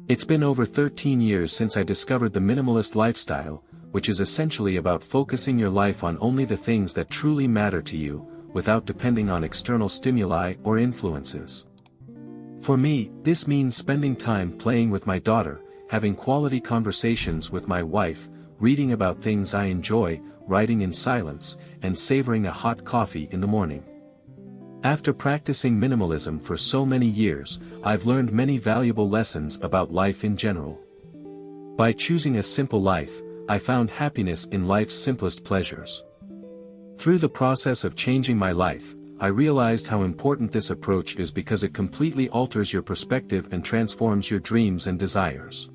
It's been over 13 years since I discovered the minimalist lifestyle, which is essentially about focusing your life on only the things that truly matter to you, without depending on external stimuli or influences. For me, this means spending time playing with my daughter, having quality conversations with my wife, reading about things I enjoy, writing in silence, and savoring a hot coffee in the morning. After practicing minimalism for so many years, I've learned many valuable lessons about life in general. By choosing a simple life, I found happiness in life's simplest pleasures. Through the process of changing my life, I realized how important this approach is because it completely alters your perspective and transforms your dreams and desires.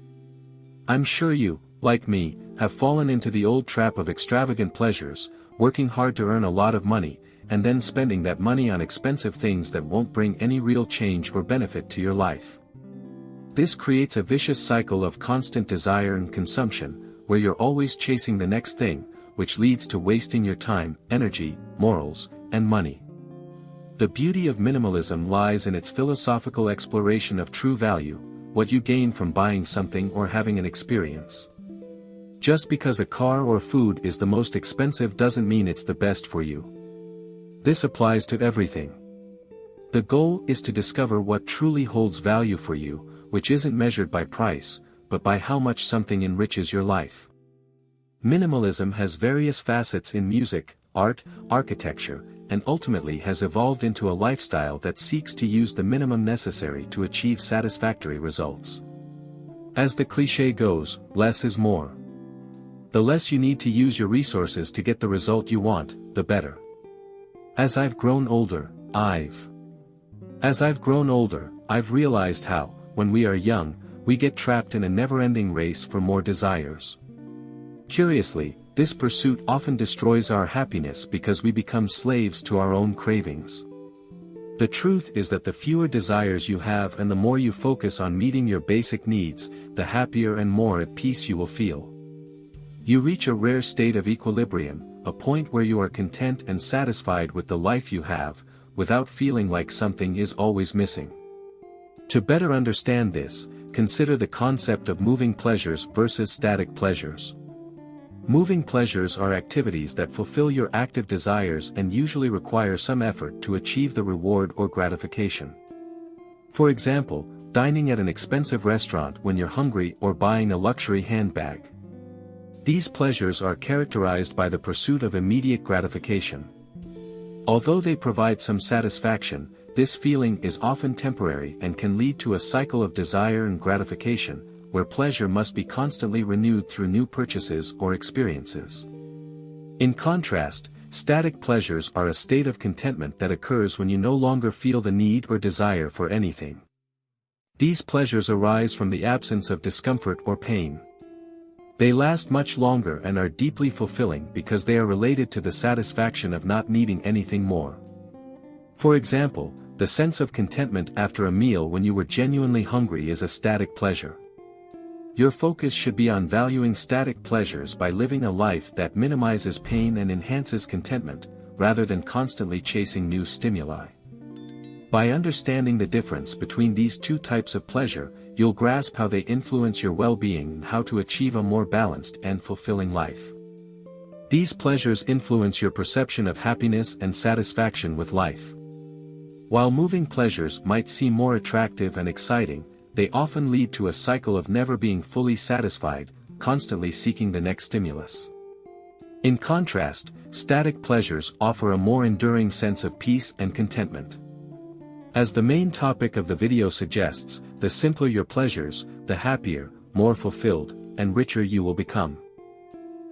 I'm sure you, like me, have fallen into the old trap of extravagant pleasures, working hard to earn a lot of money, and then spending that money on expensive things that won't bring any real change or benefit to your life. This creates a vicious cycle of constant desire and consumption, where you're always chasing the next thing, which leads to wasting your time, energy, morals, and money. The beauty of minimalism lies in its philosophical exploration of true value, what you gain from buying something or having an experience. Just because a car or food is the most expensive doesn't mean it's the best for you. This applies to everything. The goal is to discover what truly holds value for you, which isn't measured by price, but by how much something enriches your life. Minimalism has various facets in music, art, architecture, and ultimately has evolved into a lifestyle that seeks to use the minimum necessary to achieve satisfactory results. As the cliché goes, less is more. The less you need to use your resources to get the result you want, the better. As I've grown older, I've realized how, when we are young, we get trapped in a never-ending race for more desires. Curiously, this pursuit often destroys our happiness because we become slaves to our own cravings. The truth is that the fewer desires you have and the more you focus on meeting your basic needs, the happier and more at peace you will feel. You reach a rare state of equilibrium, a point where you are content and satisfied with the life you have, without feeling like something is always missing. To better understand this, consider the concept of moving pleasures versus static pleasures. Moving pleasures are activities that fulfill your active desires and usually require some effort to achieve the reward or gratification. For example, dining at an expensive restaurant when you're hungry or buying a luxury handbag. These pleasures are characterized by the pursuit of immediate gratification. Although they provide some satisfaction, this feeling is often temporary and can lead to a cycle of desire and gratification, where pleasure must be constantly renewed through new purchases or experiences. In contrast, static pleasures are a state of contentment that occurs when you no longer feel the need or desire for anything. These pleasures arise from the absence of discomfort or pain. They last much longer and are deeply fulfilling because they are related to the satisfaction of not needing anything more. For example, the sense of contentment after a meal when you were genuinely hungry is a static pleasure. Your focus should be on valuing static pleasures by living a life that minimizes pain and enhances contentment, rather than constantly chasing new stimuli. By understanding the difference between these two types of pleasure, you'll grasp how they influence your well-being and how to achieve a more balanced and fulfilling life. These pleasures influence your perception of happiness and satisfaction with life. While moving pleasures might seem more attractive and exciting, they often lead to a cycle of never being fully satisfied, constantly seeking the next stimulus. In contrast, static pleasures offer a more enduring sense of peace and contentment. As the main topic of the video suggests, the simpler your pleasures, the happier, more fulfilled, and richer you will become.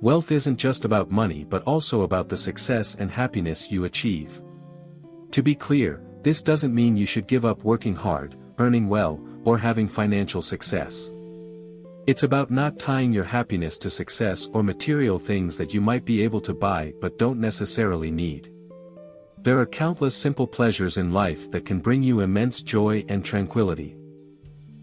Wealth isn't just about money but also about the success and happiness you achieve. To be clear, this doesn't mean you should give up working hard, earning well, or having financial success. It's about not tying your happiness to success or material things that you might be able to buy but don't necessarily need. There are countless simple pleasures in life that can bring you immense joy and tranquility.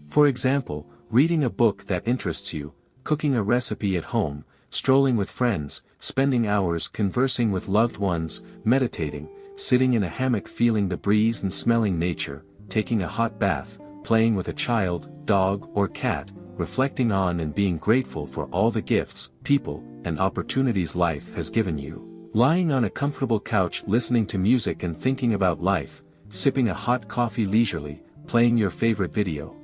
For example, reading a book that interests you, cooking a recipe at home, strolling with friends, spending hours conversing with loved ones, meditating, sitting in a hammock feeling the breeze and smelling nature, taking a hot bath, playing with a child, dog, or cat, reflecting on and being grateful for all the gifts, people, and opportunities life has given you. Lying on a comfortable couch listening to music and thinking about life, sipping a hot coffee leisurely, playing your favorite video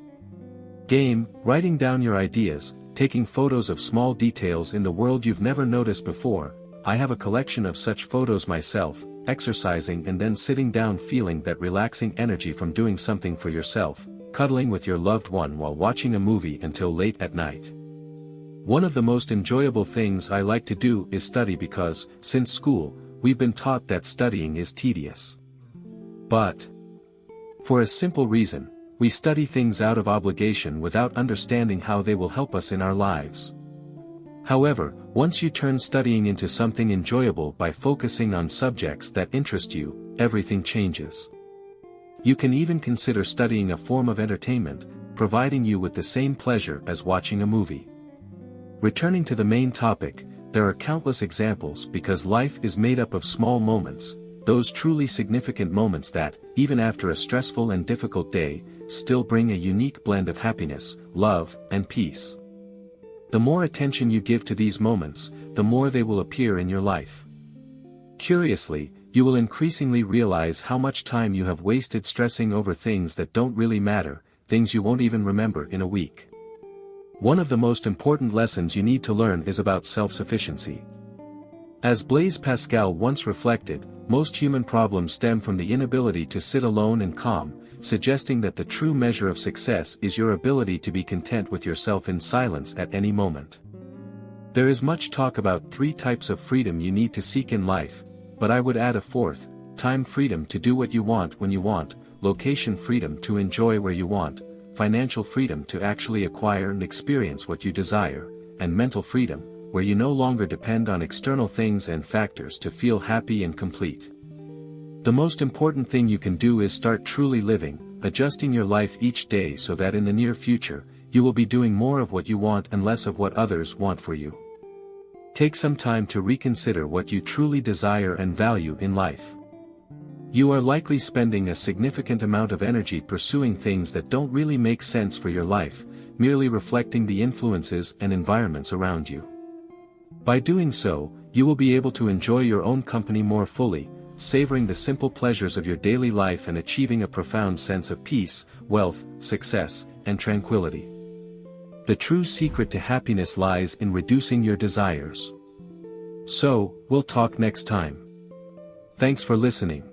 game, writing down your ideas, taking photos of small details in the world you've never noticed before. I have a collection of such photos myself, exercising and then sitting down feeling that relaxing energy from doing something for yourself, cuddling with your loved one while watching a movie until late at night. One of the most enjoyable things I like to do is study because, since school, we've been taught that studying is tedious. But for a simple reason, we study things out of obligation without understanding how they will help us in our lives. However, once you turn studying into something enjoyable by focusing on subjects that interest you, everything changes. You can even consider studying a form of entertainment, providing you with the same pleasure as watching a movie. Returning to the main topic, there are countless examples because life is made up of small moments, those truly significant moments that, even after a stressful and difficult day, still bring a unique blend of happiness, love, and peace. The more attention you give to these moments, the more they will appear in your life. Curiously, you will increasingly realize how much time you have wasted stressing over things that don't really matter, things you won't even remember in a week. One of the most important lessons you need to learn is about self-sufficiency. As Blaise Pascal once reflected, most human problems stem from the inability to sit alone and calm, suggesting that the true measure of success is your ability to be content with yourself in silence at any moment. There is much talk about 3 types of freedom you need to seek in life, but I would add a 4th: time freedom to do what you want when you want, location freedom to enjoy where you want, financial freedom to actually acquire and experience what you desire, and mental freedom, where you no longer depend on external things and factors to feel happy and complete. The most important thing you can do is start truly living, adjusting your life each day so that in the near future, you will be doing more of what you want and less of what others want for you. Take some time to reconsider what you truly desire and value in life. You are likely spending a significant amount of energy pursuing things that don't really make sense for your life, merely reflecting the influences and environments around you. By doing so, you will be able to enjoy your own company more fully, savoring the simple pleasures of your daily life and achieving a profound sense of peace, wealth, success, and tranquility. The true secret to happiness lies in reducing your desires. So, we'll talk next time. Thanks for listening.